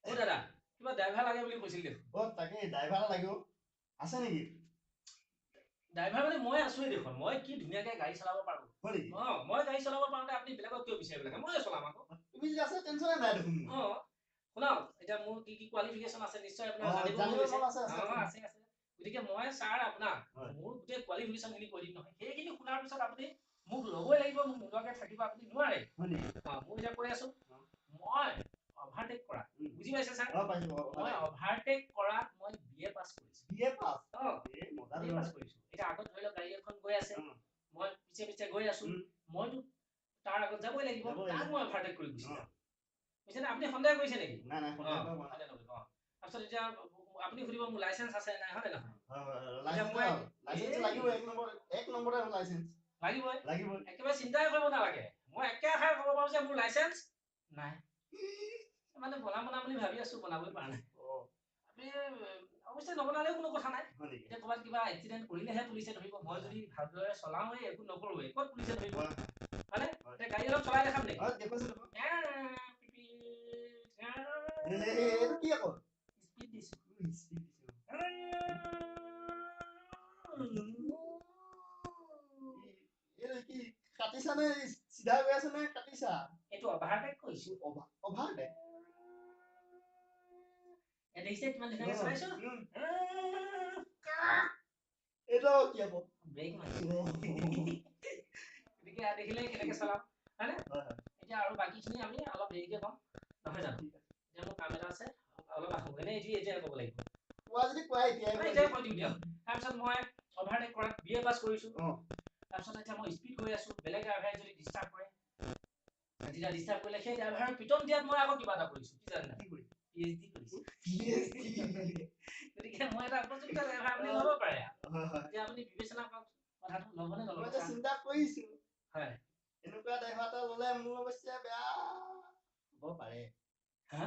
ও দাদা কিবা ড্ৰাইভাৰ লাগে বুলি কৈছিল দেখোন তাকে ড্ৰাইভাৰ লাগিব আছে নেকি ড্ৰাইভাৰ মানে মই আছোই দেখোন মই কি ধুনীয়াকে গাড়ী চলাব পাৰো হয় নেকি মই গাড়ী চলাব পাৰোঁতে আপুনি বেলেগক কিয় বিচাৰিব লাগে ময়ে চলাম আকৌ তুমি যদি আছে টেনচনে নাই দেখোন শুনক এতিয়া মোৰ কি কি কোৱালিফিকেশ্যন আছে নিশ্চয় আপোনাৰ জানিব জানিব মন আছে আছে গতিকে মই ছাৰ আপোনাক মোৰ গোটেই কোৱালিফিকেশ্যন খিনি কৈ দিম নহয় সেইখিনি শুনাৰ পিছত আপুনি মোক ল'বই লাগিব মোক নোলোৱাকে থাকিব আপুনি নোৱাৰে মই এতিয়া কৈ আছো মই অভাৰটেক কৰা বুজি পাইছে ছাৰ মই অভাৰটেক কৰাত মই বিএ পাছ কৰিছো বিএ পাছ বিএ পাছ কৰিছো এতিয়া আগত ধৰি লওক গাড়ী এখন গৈ আছে মই পিছে পিছে গৈ আছো মইতো তাৰ আগত যাবই লাগিব তাক মই অভাৰটেক কৰি গুচি যাম বুজিছে নে আপুনি সন্দেহ কৰিছে নেকি নাই নাই তাৰপিছত এতিয়া আপুনি সুধিব মোৰ লাইচেন্স আছে নাই হয় নহয় লাগিবই একেবাৰে চিন্তাই কৰিব নালাগে মই একে আশাৰে ক'ব পাৰো যে মোৰ লাইচেন্স নাই মানে বনাম বুলি ভাবি আছো বনাবই পৰা নাই আপুনি অৱশ্যে নবনালেও কোনো কথা নাই এতিয়া ক'ৰবাত কিবা এক্সিডেণ্ট কৰিলেহে পুলিচে ধৰিব মই যদি ভালদৰে চলাওঁৱে একো নকৰোৱে ক'ত পুলিচে ধৰিব হয়নে এতিয়া গাড়ী অলপ চলাই দেখাম নেকি কি আকৌ স্পীড দিছো কি কাটিছা নে চিধা গৈ আছে নে কাটিছা এইটো অভাৰটেক কৰিছো অভাৰটেক দেখিছে কিমান ধুনীয়াকে চলাইছো এইটো কি আকৌ ব্ৰেক মাৰিছো গতিকে দেখিলে কেনেকে চলাম হয়নে এতিয়া আৰু বাকীখিনি আমি অলপ দেৰিকে ক'ম নহয় জানো এতিয়া মোৰ কাম এটা আছে অলপ আহোঁ এনে এতিয়া ক'ব লাগিব এতিয়াই কৈ দিওঁ দিয়ক তাৰপিছত মই অভাৰটেক কৰাত বিএ পাছ কৰিছো তাৰপিছত এতিয়া মই স্পীড গৈ আছো বেলেগ ড্ৰাইভাৰে যদি ডিষ্টাৰ্ব কৰে যেতিয়া ডিষ্টাৰ্ব কৰিলে সেই ড্ৰাইভাৰৰ পিটন দিয়াত মই আকৌ কিবা এটা কৰিছো কি জানে PhD কৰিছো গতিকে মই এটা উপযুক্ত ড্ৰাইভাৰ আপুনি ল'ব পাৰে এতিয়া আপুনি বিবেচনা কৰক কথাটো ল'বনে নল'ব চিন্তা কৰিছো হয় এনেকুৱা ড্ৰাইভাৰ এটা ল'লে মোৰ অৱশ্যে বেয়া হ'ব পাৰে হা